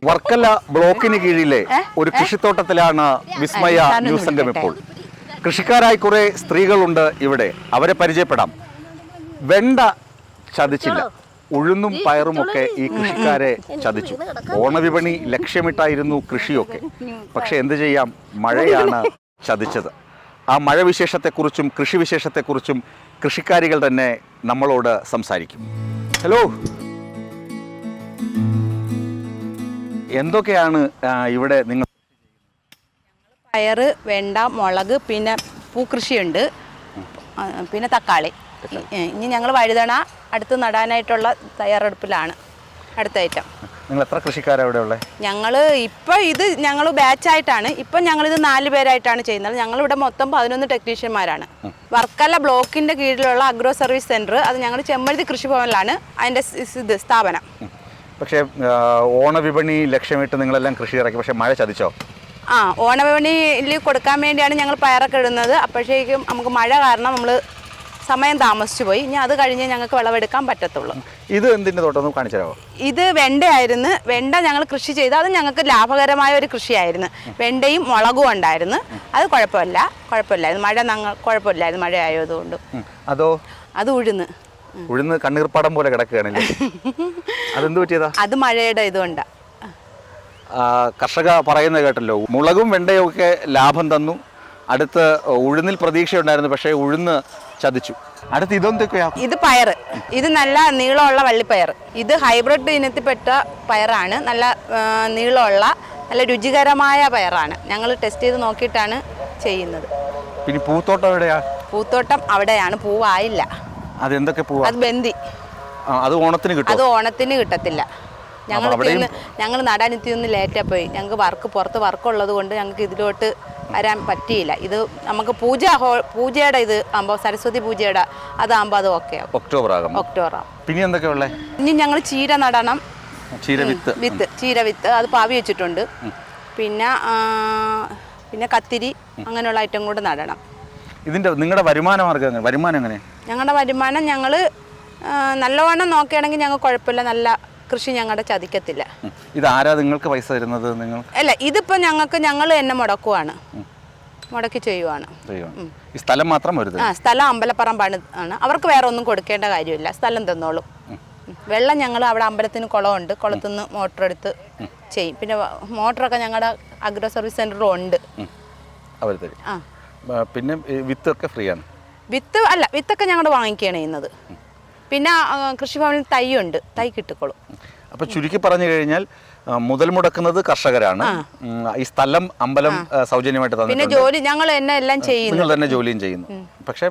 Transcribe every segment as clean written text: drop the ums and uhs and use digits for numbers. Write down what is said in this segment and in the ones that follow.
വർക്കല ബ്ലോക്കിന് കീഴിലെ ഒരു കൃഷിത്തോട്ടത്തിലാണ് വിസ്മയ ന്യൂസ് സംഘം ഇപ്പോൾ. കൃഷിക്കാരായി കുറെ സ്ത്രീകളുണ്ട് ഇവിടെ. അവരെ പരിചയപ്പെടാം. വെണ്ട ചതിച്ചില്ല, ഉഴുന്നും പയറുമൊക്കെ ഈ കൃഷിക്കാരെ ചതിച്ചു. ഓണവിപണി ലക്ഷ്യമിട്ടായിരുന്നു കൃഷിയൊക്കെ. പക്ഷെ എന്ത് ചെയ്യാം, മഴയാണ് ചതിച്ചത്. ആ മഴ വിശേഷത്തെക്കുറിച്ചും കൃഷി വിശേഷത്തെക്കുറിച്ചും കൃഷിക്കാരികൾ തന്നെ നമ്മളോട് സംസാരിക്കും. ഹലോ, എന്തൊക്കെയാണ് ഇവിടെ നിങ്ങൾ? പയറ്, വെണ്ട, മുളക്, പിന്നെ പൂക്കൃഷിയുണ്ട്, പിന്നെ തക്കാളി. ഇനി ഞങ്ങൾ വഴുതണ അടുത്ത് നടാനായിട്ടുള്ള തയ്യാറെടുപ്പിലാണ്. അടുത്ത ഐറ്റം. നിങ്ങൾ എത്ര കൃഷിക്കാരാണ് ഇവിടെ ഉള്ളത്? ഞങ്ങൾ ഇപ്പോൾ ഇത് ഞങ്ങൾ ബാച്ചായിട്ടാണ്. ഇപ്പം ഞങ്ങളിത് 4 പേരായിട്ടാണ് ചെയ്യുന്നത്. ഞങ്ങളിവിടെ മൊത്തം 11 ടെക്നീഷ്യന്മാരാണ്. വർക്കല ബ്ലോക്കിൻ്റെ കീഴിലുള്ള അഗ്രോ സർവീസ് സെൻറ്റർ, അത് ഞങ്ങൾ ചെമ്മരുതി കൃഷിഭവനിലാണ് അതിൻ്റെ ഇത് സ്ഥാപനം. പക്ഷേ ഓണവിപണി ലക്ഷ്യമിട്ട് നിങ്ങളെല്ലാം കൃഷി ഇറക്കി, പക്ഷേ മഴ ചതിച്ചോ? ഓണവിപണിയിൽ കൊടുക്കാൻ വേണ്ടിയാണ് ഞങ്ങൾ പയറൊക്കെ ഇടുന്നത്. അപ്പോഴേക്കും നമുക്ക് മഴ കാരണം നമ്മൾ സമയം താമസിച്ചു പോയി. ഇനി അത് കഴിഞ്ഞ് ഞങ്ങൾക്ക് വിളവെടുക്കാൻ പറ്റത്തുള്ളൂ. ഇത് എന്തിൻ്റെ തോട്ടം കാണിച്ചു തരാമോ? ഇത് വെണ്ടയായിരുന്നു. വെണ്ട ഞങ്ങൾ കൃഷി ചെയ്ത് അത് ഞങ്ങൾക്ക് ലാഭകരമായ ഒരു കൃഷിയായിരുന്നു. വെണ്ടയും മുളകും ഉണ്ടായിരുന്നു. അത് കുഴപ്പമില്ലായിരുന്നു. മഴ കുഴപ്പമില്ലായിരുന്നു, മഴ ആയതുകൊണ്ട്. അത് ഉഴുന്ന് കണ്ണീർപ്പാടം പോലെ കിടക്കുകയാണല്ലേ? അതെന്ത് പറ്റിയതാ? അത് മഴയുടെ ഇതുകൊണ്ടാണ്. കർഷക പറയുന്നത് കേട്ടല്ലോ, മുളകും വെണ്ടയും ഒക്കെ ലാഭം തന്നു. അടുത്ത് ഉഴുന്നിൽ പ്രതീക്ഷയുണ്ടായിരുന്നു, പക്ഷേ ഉഴുന്ന് ചതിച്ചു. അടുത്ത് ഇതെന്തൊക്കെയാ? ഇത് പയർ. ഇത് നല്ല നീളമുള്ള വള്ളിപ്പയർ. ഇത് ഹൈബ്രിഡ് ഇനത്തിൽപ്പെട്ട പയറാണ്. നല്ല നീളമുള്ള നല്ല രുചികരമായ പയറാണ്. ഞങ്ങൾ ടെസ്റ്റ് ചെയ്ത് നോക്കിയിട്ടാണ് ചെയ്യുന്നത്. പിന്നെ പൂത്തോട്ടം എവിടെയാ? പൂത്തോട്ടം അവിടെയാണ്. പൂവായില്ല. അതെന്തൊക്കെ പൂവാ? അത് ബന്ദി. അത് ഓണത്തിന് കിട്ടും? അത് ഓണത്തിന് കിട്ടത്തില്ല. ഞങ്ങൾ നടാനെത്തിയൊന്ന് ലേറ്റായി പോയി. ഞങ്ങൾക്ക് പുറത്ത് വർക്കുള്ളത് കൊണ്ട് ഞങ്ങൾക്ക് ഇതിലോട്ട് വരാൻ പറ്റിയില്ല. ഇത് നമുക്ക് പൂജയുടെ ഇത് ആകുമ്പോൾ, സരസ്വതി പൂജയുടെ അതാകുമ്പോൾ അത് ഓക്കെ ആവും. ഒക്ടോബർ ആകും. പിന്നെ എന്തൊക്കെയുള്ള? ഇനി ഞങ്ങൾ ചീര നടണം. ചീരവിത്ത് അത് പാവി വെച്ചിട്ടുണ്ട്. പിന്നെ കത്തിരി, അങ്ങനെയുള്ള ഐറ്റം കൂടെ നടണം. ഇതിന്റെ നിങ്ങളുടെ വരുമാനം എങ്ങനെ? ഞങ്ങളുടെ വരുമാനം ഞങ്ങൾ നല്ലവണ്ണം നോക്കുകയാണെങ്കിൽ ഞങ്ങൾ കുഴപ്പമില്ല. നല്ല കൃഷി ഞങ്ങളുടെ ചതിക്കത്തില്ല. ഇതാരാ നിങ്ങൾക്ക് പൈസ തരുന്നത്? നിങ്ങൾ അല്ല, ഇതിപ്പോൾ ഞങ്ങൾ എന്നെ മുടക്കി ചെയ്യുവാണ്. ഈ സ്ഥലം മാത്രം വരുന്നത്? സ്ഥലം അമ്പലപ്പറമ്പാണ്. അവർക്ക് വേറെ ഒന്നും കൊടുക്കേണ്ട കാര്യമില്ല. സ്ഥലം തന്നോളും. വെള്ളം ഞങ്ങൾ അവിടെ അമ്പലത്തിന് കുളമുണ്ട്. കുളത്തുനിന്ന് മോട്ടർ എടുത്ത് ചെയ്യും. പിന്നെ മോട്ടറൊക്കെ ഞങ്ങളുടെ അഗ്രോ സർവീസ് സെൻ്ററിലും ഉണ്ട്. അവർ തരും. പിന്നെ വിത്തൊക്കെ ഫ്രീ ആണ്? വിത്തൊക്കെ ഞങ്ങൾ വാങ്ങിക്കുകയാണ് ചെയ്യുന്നത്. പിന്നെ കൃഷിഭവനിൽ തൈയുണ്ട്. തൈ കിട്ടിക്കോളും. അപ്പോൾ ചുരുക്കി പറഞ്ഞു കഴിഞ്ഞാൽ മുതൽ മുടക്കുന്നത് കർഷകരാണ്. ഈ സ്ഥലം അമ്പലം സൗജന്യമായിട്ട് തന്നിട്ടുണ്ട്. പിന്നെ ജോലി ഞങ്ങൾ എല്ലാം ചെയ്യുന്നു. നിങ്ങൾ തന്നെ ജോലിയും ചെയ്യുന്നു. പക്ഷേ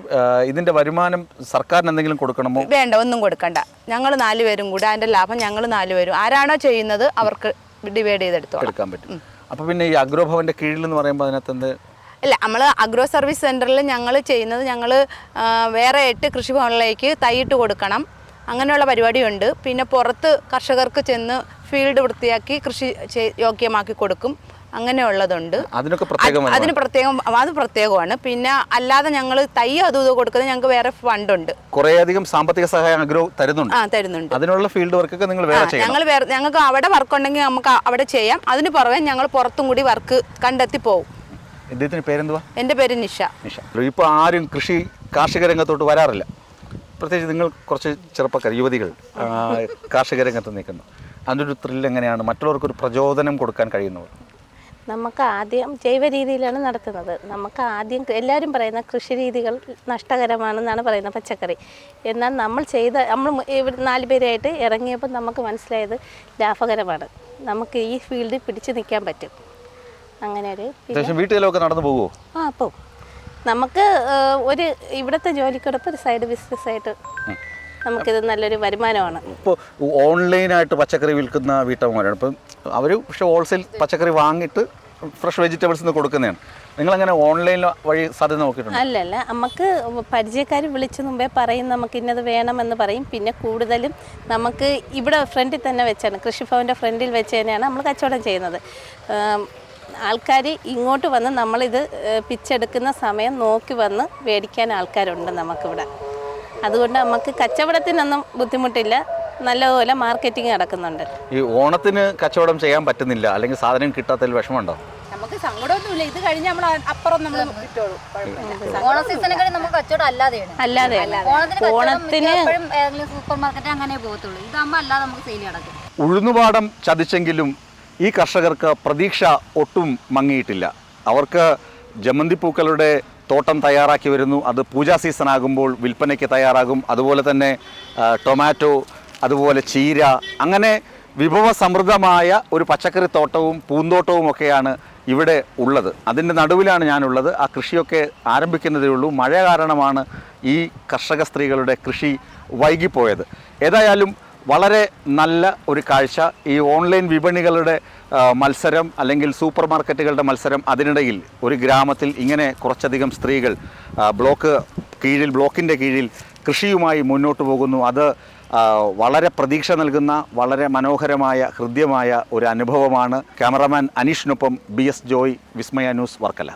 ഇതിന്റെ വരുമാനം സർക്കാരിന് എന്തെങ്കിലും കൊടുക്കണമോ? വേണ്ട, ഒന്നും കൊടുക്കണ്ട. ഞങ്ങൾ 4 പേരും കൂടെ അതിന്റെ ലാഭം ഞങ്ങൾ 4 പേരും ആരാണോ ചെയ്യുന്നത് അവർക്ക് ഡിവൈഡ് ചെയ്തെടുക്കാൻ പറ്റും. അപ്പോൾ പിന്നെ ഈ അഗ്രോ ഭവന്റെ കീഴിൽ എന്ന് പറയുമ്പോൾ അതിനകത്ത് എന്ത്? അല്ല, നമ്മൾ അഗ്രോ സർവീസ് സെൻറ്ററിൽ ഞങ്ങൾ ചെയ്യുന്നത്, ഞങ്ങൾ വേറെ 8 കൃഷിഭവനിലേക്ക് തൈയിട്ട് കൊടുക്കണം. അങ്ങനെയുള്ള പരിപാടിയുണ്ട്. പിന്നെ പുറത്ത് കർഷകർക്ക് ചെന്ന് ഫീൽഡ് വൃത്തിയാക്കി കൃഷി യോഗ്യമാക്കി കൊടുക്കും. അങ്ങനെയുള്ളതുണ്ട്. അതിന് പ്രത്യേകമാണ്. പിന്നെ അല്ലാതെ ഞങ്ങൾ തൈ അതും കൊടുക്കുന്നത് ഞങ്ങൾക്ക് വേറെ ഫണ്ടുണ്ട്. കുറേയധികം സാമ്പത്തിക സഹായം അഗ്രോ തരുന്നുണ്ട്. അതിനുള്ള ഫീൽഡ് വർക്കൊക്കെ നിങ്ങൾ വേറെ ചെയ്യണം. ഞങ്ങൾക്ക് അവിടെ വർക്ക് ഉണ്ടെങ്കിൽ നമുക്ക് അവിടെ ചെയ്യാം. അതിന് പുറമെ ഞങ്ങൾ പുറത്തും കൂടി വർക്ക് കണ്ടെത്തി പോകും. ഇദ്ദേഹത്തിന് പേരെന്തുവാ? എൻ്റെ പേര് നിഷ. ഇപ്പോൾ ആരും കാർഷിക രംഗത്തോട്ട് വരാറില്ല. പ്രത്യേകിച്ച് നിങ്ങൾ കുറച്ച് ചെറുപ്പക്കാർ, യുവതികൾ കാർഷിക രംഗത്ത് നിൽക്കുന്നു. അതിൻ്റെ ഒരു ത്രില്ല് എങ്ങനെയാണ്? മറ്റുള്ളവർക്കൊരു പ്രചോദനം കൊടുക്കാൻ കഴിയുന്നവർ? നമുക്ക് ആദ്യം ജൈവ രീതിയിലാണ് നടത്തുന്നത്. നമുക്ക് ആദ്യം എല്ലാവരും പറയുന്ന കൃഷി രീതികൾ നഷ്ടകരമാണെന്നാണ് പറയുന്നത്, പച്ചക്കറി. എന്നാൽ നമ്മൾ 4 പേരായിട്ട് ഇറങ്ങിയപ്പോൾ നമുക്ക് മനസ്സിലായത് ലാഭകരമാണ്. നമുക്ക് ഈ ഫീൽഡിൽ പിടിച്ചു നിൽക്കാൻ പറ്റും. അങ്ങനെ ഒരു വീട്ടിലൊക്കെ നടന്നു പോകുമോ? അപ്പോൾ നമുക്ക് ഒരു ഇവിടുത്തെ ജോലിക്കോടൊപ്പം ഒരു സൈഡ് ബിസിനസ്സായിട്ട് നമുക്കിത് നല്ലൊരു വരുമാനമാണ്. ഇപ്പോൾ ഓൺലൈനായിട്ട് പച്ചക്കറി വിൽക്കുന്ന വീട്ടമ്മമാരാണ്. ഇപ്പം അവർ പക്ഷേ ഹോൾസെയിൽ പച്ചക്കറി വാങ്ങിയിട്ട് ഫ്രഷ് വെജിറ്റബിൾസ് കൊടുക്കുന്നതാണ്. നിങ്ങളങ്ങനെ ഓൺലൈൻ വഴി സാധ്യത നോക്കിയിട്ടുണ്ട്? അല്ലല്ല, നമുക്ക് പരിചയക്കാർ വിളിച്ചു മുമ്പേ പറയും നമുക്ക് ഇന്നത് വേണമെന്ന് പറയും. പിന്നെ കൂടുതലും നമുക്ക് ഇവിടെ ഫ്രണ്ടിൽ തന്നെ വെച്ചാണ്, കൃഷിഭവൻ്റെ ഫ്രണ്ടിൽ വെച്ച് തന്നെയാണ് നമ്മൾ കച്ചവടം ചെയ്യുന്നത്. ആൾക്കാർ ഇങ്ങോട്ട് വന്ന് നമ്മളിത് പിച്ചെടുക്കുന്ന സമയം നോക്കി വന്ന് മേടിക്കാൻ ആൾക്കാരുണ്ട് നമുക്കിവിടെ. അതുകൊണ്ട് നമുക്ക് കച്ചവടത്തിനൊന്നും ബുദ്ധിമുട്ടില്ല. നല്ലപോലെ മാർക്കറ്റിംഗ് നടക്കുന്നുണ്ട്. ഈ ഓണത്തിന് കച്ചവടം ചെയ്യാൻ പറ്റുന്നില്ല, അല്ലെങ്കിൽ സാധനം കിട്ടാത്തതിൽ വിഷമമുണ്ടോ? നമുക്ക് സങ്കടമൊന്നുമില്ല. ഇത് കഴിഞ്ഞ് നമ്മൾ അപ്പുറം നമ്മൾ കിട്ടുള്ളൂ. ഓണ സീസണൊക്കെ നമുക്ക് കച്ചവടം അല്ലാതെ ഓണത്തിന് ഏതെങ്കിലും സൂപ്പർ മാർക്കറ്റ് അങ്ങനെ പോകത്തുള്ളൂ. ഇതാകുമ്പോൾ അല്ലാതെ നമുക്ക് സെയിൽ നടക്കും. ഉഴുന്നുപാടം ചതിച്ചെങ്കിലും ഈ കർഷകർക്ക് പ്രതീക്ഷ ഒട്ടും മങ്ങിയിട്ടില്ല. അവർക്ക് ജമന്തിപ്പൂക്കളുടെ തോട്ടം തയ്യാറാക്കി വരുന്നു. അത് പൂജാ സീസൺ ആകുമ്പോൾ വിൽപ്പനയ്ക്ക് തയ്യാറാകും. അതുപോലെ തന്നെ ടൊമാറ്റോ, അതുപോലെ ചീര, അങ്ങനെ വിഭവസമൃദ്ധമായ ഒരു പച്ചക്കറി തോട്ടവും പൂന്തോട്ടവും ഒക്കെയാണ് ഇവിടെ ഉള്ളത്. അതിൻ്റെ നടുവിലാണ് ഞാനുള്ളത്. ആ കൃഷിയൊക്കെ ആരംഭിക്കുന്നതേ ഉള്ളൂ. മഴ കാരണമാണ് ഈ കർഷക സ്ത്രീകളുടെ കൃഷി വൈകിപ്പോയത്. ഏതായാലും വളരെ നല്ല ഒരു കാഴ്ച. ഈ ഓൺലൈൻ വിപണികളുടെ മത്സരം, അല്ലെങ്കിൽ സൂപ്പർ മാർക്കറ്റുകളുടെ മത്സരം, അതിനിടയിൽ ഒരു ഗ്രാമത്തിൽ ഇങ്ങനെ കുറച്ചധികം സ്ത്രീകൾ ബ്ലോക്കിൻ്റെ കീഴിൽ കൃഷിയുമായി മുന്നോട്ട് പോകുന്നു. അത് വളരെ പ്രതീക്ഷ നൽകുന്ന, വളരെ മനോഹരമായ, ഹൃദ്യമായ ഒരു അനുഭവമാണ്. ക്യാമറാമാൻ അനീഷിനൊപ്പം BS ജോയ്, വിസ്മയ ന്യൂസ്, വർക്കല.